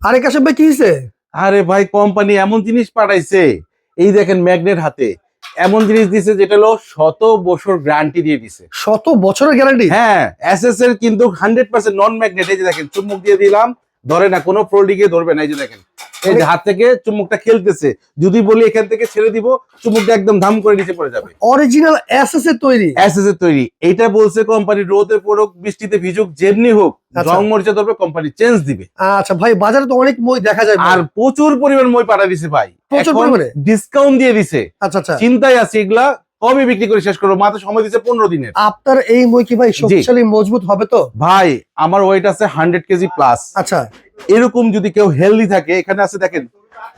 আরে কাশেম ভাই কি হয়েছে? আরে ভাই কোম্পানি এমন জিনিস পাঠাইছে, এই দেখেন ম্যাগনেট হাতে এমন জিনিস দিছে যেটা হলো 100 বছর গ্যারান্টি দিয়ে দিছে। 100 বছরের গ্যারান্টি? হ্যাঁ, এসএস এর কিন্তু 100% নন ম্যাগনেট। এই যে দেখেন চুম্বক দিয়ে দিলাম, ধরে না, কোনো ফোল্ডিংয়ে ধরবে না। এই যে দেখেন, এই যে হাত থেকে চুম্বকটা খেলতেছে, যদি বলি এখান থেকে ছেড়ে দিব, চুম্বকটা একদম ধাম করে নিচে পড়ে যাবে। অরিজিনাল এসএস এর তৈরি? এসএস এর তৈরি। এটা বলছে কোম্পানি রোদে পড়ুক বৃষ্টিতে ভিজুক যেমনি হোক, আচ্ছা। জং মরিচা ধরবে কোম্পানি চেঞ্জ দিবে। আচ্ছা ভাই, বাজারে তো অনেক মই দেখা যায় ভাই। আর প্রচুর পরিমাণ মই পাঠা দিছে ভাই, প্রচুর এখন পরিমাণে? ডিসকাউন্ট দিয়ে দিছে। আচ্ছা আচ্ছা। চিন্তায় আছে এগুলা কবে বিক্রি করে শেষ করবো, মাত্র সময় দিচ্ছে 15 দিনের। আপনার এই মই কি ভাই শক্তিশালী মজবুত হবে তো? ভাই আমার ওয়েট আছে 100 কেজি প্লাস। আচ্ছা এরকম যদি কেউ হেলদি থাকে, এখানে আছে দেখেন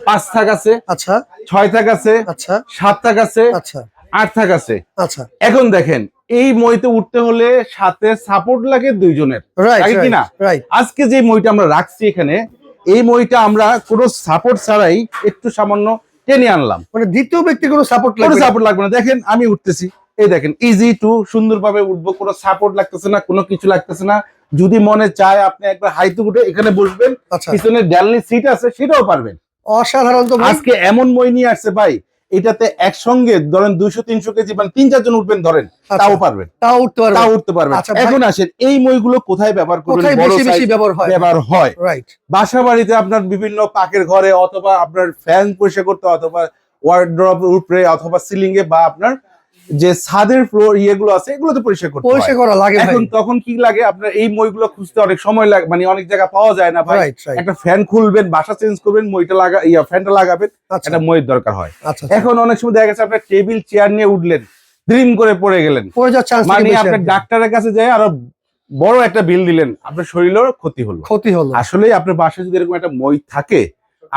5 থাক আছে, আচ্ছা 6 থাক আছে, আচ্ছা 7 থাক আছে, আচ্ছা 8 থাক আছে। আচ্ছা। এখন দেখেন এই মইতে উঠতে হলে সাথে সাপোর্ট লাগে দুইজনের, রাইট লাগে কিনা? রাইট। আজকে যে মইটা আমরা রাখছি এখানে, এই মইটা আমরা কোনো সাপোর্ট ছাড়াই একটু সামান্য টেনে আনলাম। মানে দ্বিতীয় ব্যক্তি কোনো সাপোর্ট কোনো লাগবে না? সাপোর্ট লাগবে না। দেখেন আমি উঠতেছি, এই দেখেন ইজি টু সুন্দরভাবে উঠবো, কোনো সাপোর্ট লাগতেছে না, কোনো কিছু লাগতেছে না। যদি মনে চায় আপনি একবার হাইতে উঠে এখানে বসবেন, আচ্ছা। পিছনে ড্যালনি সিট আছে সেটাও পারবেন। অসাধারণ তো ভাই। আজকে এমন মই নিয়ে আসছে ভাই, এটাতে একসঙ্গে ধরেন 200-300 কেজি মানে 3-4 জন উঠবেন ধরেন, তাও পারবেন, তাও উঠতে পারবে? তাও উঠতে পারবেন। আচ্ছা ভাই, এখন আসেন এই মইগুলো কোথায় ব্যবহার করবেন? কোথায় বড় বেশি বেশি size ব্যবহার হয়? ব্যবহার হয় রাইট। বাসা বাড়িতে, আপনার বিভিন্ন পাকের ঘরে, অথবা আপনার ফ্যান পরিষ্কার করতে, অথবা ওয়ার্ড্রপ উপরে, অথবা সিলিং এ, বা আপনার যে ছাদের ফ্লোর ইয়েগুলো আছে এগুলোতে পরিষ্কার করতে পরিষ্কার হয়। করা লাগে ভাই। এখন তখন কি লাগে, আপনার এই মইগুলো খুঁজতে অনেক সময় লাগে, মানে অনেক জায়গা পাওয়া যায় না ভাই। Right right. একটা ফ্যান খুলবেন, বাসা চেঞ্জ করবেন, মইটা ফ্যানটা লাগাবেন, আচ্ছা একটা মইয়ের দরকার হয়। আচ্ছা। এখন অনেক সময় দেখা গেছে আপনার টেবিল চেয়ার নিয়ে উঠলেন, ড্রিম করে পড়ে গেলেন, পড়ে যাওয়ার চান্স মানে আপনার ডাক্তারের কাছে যায় আরো বড় একটা বিল দিলেন, আপনার শরীরের ক্ষতি হলো। ক্ষতি হলো। আসলে আপনার বাসায় যদি এরকম একটা মই থাকে,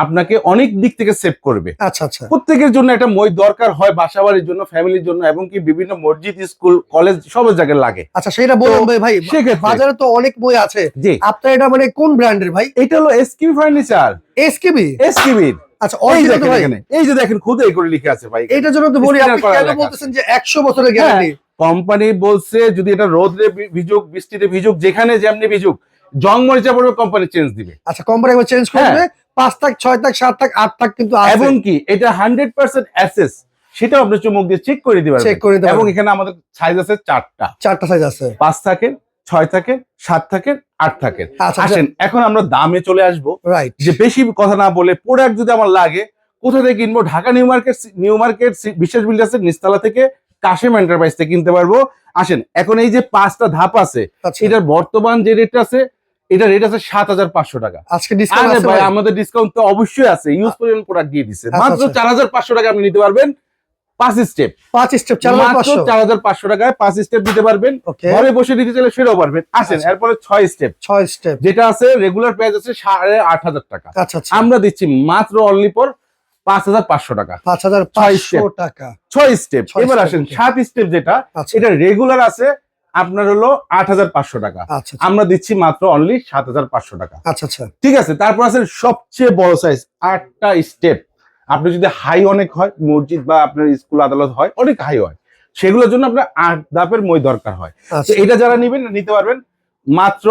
আপনাকে অনেক দিক থেকে সেভ করবে। আচ্ছা আচ্ছা। প্রত্যেকের জন্য একটা মই দরকার হয়, বাসা বাড়ির জন্য, ফ্যামিলির জন্য, এবং কি বিভিন্ন মসজিদ, স্কুল, কলেজ সব জায়গায় লাগে। আচ্ছা সেটা বলুন ভাই। ভাই সেক্ষেত্রে বাজারে তো অনেক বই আছে, জি, আপনার এটা মানে কোন ব্র্যান্ডের ভাই? এটা হলো এসকিবি ফার্নিচার। এসকেবি? এসকিবির। আচ্ছা এই অরিজিনাল তো দেখেন ভাই? এখানে, এই যে দেখেন খুদে করে লিখে আছে ভাই। এটার জন্য তো বলি, আপনি Sticker করা কেন লেখা বলতেছেন যে 100 বছরের গ্যারান্টি? কোম্পানি বলছে যদি এটা রোদে ভিজুক, বৃষ্টিতে ভিজুক, যেখানে যেমনি ভিজুক, জং মরিচা পড়বে, কোম্পানি চেঞ্জ দিবে। আচ্ছা কোম্পানি একবার চেঞ্জ করবে। 5 থাক 6 থাক 7 থাক 8 থাক কিন্তু আছে। এবং কি এটা 100% অ্যাসেস, সেটাও আপনি চুমুক দিয়ে চেক করে দিতে চেক করে দিতে পারবেন। এবং পারবেন। এখানে আমাদের সাইজ আছে 4টা। 4টা সাইজ আছে। 5 থাকে, 6 থাকে, 7 থাকে, 8 থাকে। আচ্ছা আসেন এখন আমরা দামে চলে আসবো। রাইট। যে বেশি কথা না বলে, প্রোডাক্ট যদি আমার লাগে কোথা থেকে কিনবো? ঢাকা নিউ মার্কেট বিশেষ বিল্ডার্সের নিচতলা থেকে কাশেম এন্টারপ্রাইজ থেকে কিনতে পারবো। আসেন এখন এই যে 5টা ধাপ আছে, আচ্ছা এটার বর্তমান যে রেট আছে, এটা রেট আছে 7,500 টাকা। আজকে ডিসকাউন্ট আরে আছে ভাই ভাই? আমাদের ডিসকাউন্ট তো অবশ্যই আছে, ইউজ পরিমাণ প্রোডাক্ট দিয়ে দিছে। আচ্ছা, মাত্র আচ্ছা। 4,500 টাকা আপনি নিতে পারবেন 5 স্টেপ। 5 স্টেপ মাত্র 4500। 4,500 টাকায় 5 স্টেপ দিতে পারবেন। ওকে। ঘরে বসে দিতে চাইলে সেটাও পারবেন। আসেন আচ্ছা। এরপরে 6 স্টেপ, 6 স্টেপ। যেটা আছে রেগুলার প্রাইস আছে 8,500 টাকা। আচ্ছা আচ্ছা। আমরা দিচ্ছি মাত্র অনলি ফর 5,500 টাকা। 5500 টাকা। 6 স্টেপ। 6 এবার step, আসেন okay. 7 স্টেপ, যেটা আচ্ছা এটা রেগুলার আছে আপনার হলো 8,500 টাকা। আচ্ছা আমরা দিচ্ছি মাত্র অনলি 7,500 টাকা। আচ্ছা আচ্ছা। ঠিক আছে, তারপর আছে সবচেয়ে বড় সাইজ 8টা স্টেপ। আপনি যদি হাই অনেক হয়, মসজিদ বা আপনার স্কুল আদালত হয়, অনেক হাই হয়, সেগুলোর জন্য আপনার 8 ধাপের মই দরকার হয়। তো আচ্ছা এটা যারা নিবেন নিতে পারবেন মাত্র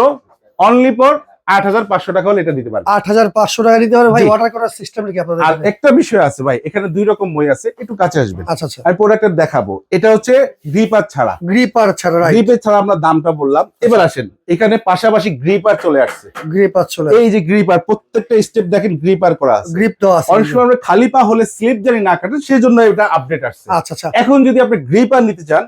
অনলি ফর 8,500 টাকা হলে এটা দিতে পারবেন। 8500 টাকা দিতে পারে ভাই। জি। অর্ডার করার সিস্টেম কি আপনাদের? আর একটা বিষয় আছে ভাই, এখানে 2 রকম মই আছে, একটু কাছে আসবেন। আচ্ছা আচ্ছা। আমি প্রোডাক্টটা দেখাবো। এটা হচ্ছে গ্রিপার ছাড়া। গ্রিপার ছাড়া? রাইট। গ্রিপের ছাড়া আমরা দামটা বললাম। এবার আসেন এখানে পাশাপাশি গ্রিপার চলে আসছে। গ্রিপার চলে? এই যে গ্রিপার, প্রত্যেকটা স্টেপ দেখেন গ্রিপার করা আছে। গ্রিপ তো আছে। অনেক সময় আমরা খালি পা হলে স্লিপ জানি না কাটে, সেজন্য এটা আপডেট আসছে। আচ্ছা আচ্ছা। এখন যদি আপনি গ্রিপার নিতে চান,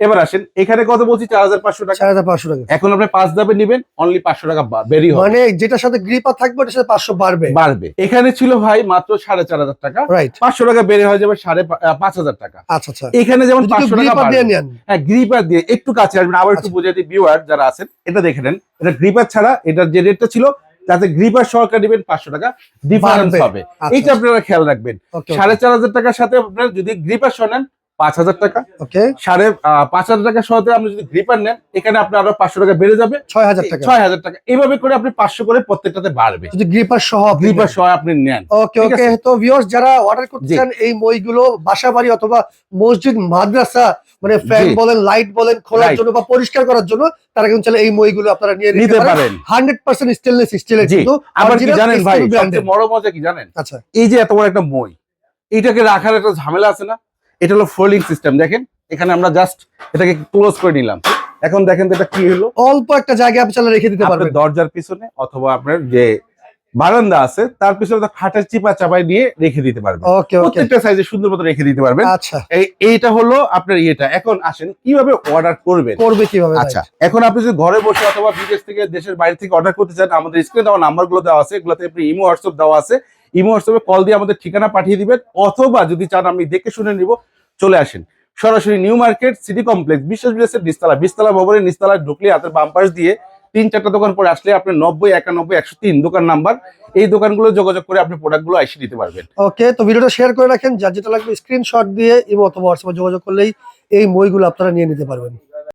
এবার আসেন এখানে কত বলছি 4,500 টাকা। 4500 টাকা। এখন আপনি 5 ধাপে নেবেন, অনলি 500 টাকা বেরি হবে, মানে যেটার সাথে গ্রিপার থাকবে ওটার সাথে 500 বাড়বে। বাড়বে। এখানে ছিল ভাই মাত্র 4,500 টাকা, রাইট। 500 টাকা বেড়ে হয়ে যাবে 5,500 টাকা। আচ্ছা আচ্ছা। এখানে যেমন 500 টাকা গ্রিপার দিয়ে নেন। হ্যাঁ, গ্রিপার দিয়ে একটু কাছে আসবেন, আবার একটু আচ্ছা। বুঝিয়ে দিই ভিউয়ার যারা আছেন, এটা দেখে নেন। এটা গ্রিপার ছাড়া এটার যে রেটটা ছিল, তাতে গ্রিপার সহকারে দিবেন 500 টাকা ডিফারেন্স বাড়বে। হবে। আচ্ছা, এইটা আপনারা খেয়াল রাখবেন। ওকে, ওকে। 4,500 টাকার সাথে আপনার যদি গ্রিপার সহ নেন 5,000 টাকা। ওকে 5,500 টাকার সাথে আপনি যদি গ্রিপার নেন, এখানে আপনার আরো 500 টাকা বেড়ে যাবে, 6,000 টাকা। 6,000 টাকা। এইভাবে করে আপনি 500 করে প্রত্যেকটাতে বাড়বে যদি গ্রিপার সহ গ্রিপার সহ আপনি নেন। ওকে ঠিক ওকে। আছে? তো ভিউয়ার্স যারা অর্ডার করতে জি। চান এই মইগুলো বাসা বাড়ি অথবা মসজিদ মাদ্রাসা মানে ফ্যান জি। বলেন লাইট বলেন খোলার Right. জন্য বা পরিষ্কার করার জন্য তারা কিন্তু চাইলে এই মইগুলো আপনারা নিয়ে নিতে নিতে পারেন। পারেন। 100% স্টেনলেস স্টিলের জি। কিন্তু আবার কি original জানেন ভাই, SKU branded। সবচেয়ে বড় মজা কি জানেন? আচ্ছা এই যে এত বড় একটা মই, এটাকে রাখার একটা ঝামেলা আছে না? এটা হলো ফোল্ডিং সিস্টেম। দেখেন এখানে আমরা জাস্ট এটাকে ক্লোজ করে নিলাম। এখন দেখেন তো এটা কি হলো, অল্প একটা জায়গায় আপনি চাইলে রেখে দিতে আপনার পারবেন। দরজার পিছনে অথবা আপনার যে বারান্দা আছে তার পিছনে তো খাটের চিপা চাপাই দিয়ে রেখে দিতে পারবেন। ওকে ওকে প্রত্যেকটা সাইজে সুন্দর মতো রেখে দিতে পারবেন। আচ্ছা এইটা হলো আপনার ইয়েটা। এখন আসেন কিভাবে অর্ডার করবেন। করবে কিভাবে ভাই? আচ্ছা, এখন আপনি যদি ঘরে বসে অথবা বিদেশ থেকে দেশের বাইরে থেকে অর্ডার করতে চান, আমাদের স্ক্রিনে দেওয়া নাম্বারগুলো দেওয়া আছে, এগুলোতে আপনি ইমো হোয়াটসঅ্যাপ দেওয়া আছে। ইমো হোয়াটসঅ্যাপে কল দিয়ে আমাদের ঠিকানা পাঠিয়ে দিবেন, অথবা যদি চান আমি দেখে শুনে নিব, চলে আসেন সরাসরি নিউ মার্কেট সিটি কমপ্লেক্স বিশ্বাস বিলেসের বিশতলা ভবনের নিচতলায় ঢুকলে হাতের বাম পাশ দিয়ে 3-4টা দোকান পরে আসলে আপনি 90 91 103 দোকান নাম্বার, এই দোকানগুলো যোগাযোগ করে আপনি প্রোডাক্টগুলো এসে নিতে পারবেন। ওকে তো ভিডিওটা শেয়ার করে রাখেন, যার যেটা লাগবে স্ক্রিনশট দিয়ে ইমো অথবা হোয়াটসঅ্যাপে যোগাযোগ করলেই এই মইগুলো আপনারা নিয়ে নিতে পারবেন।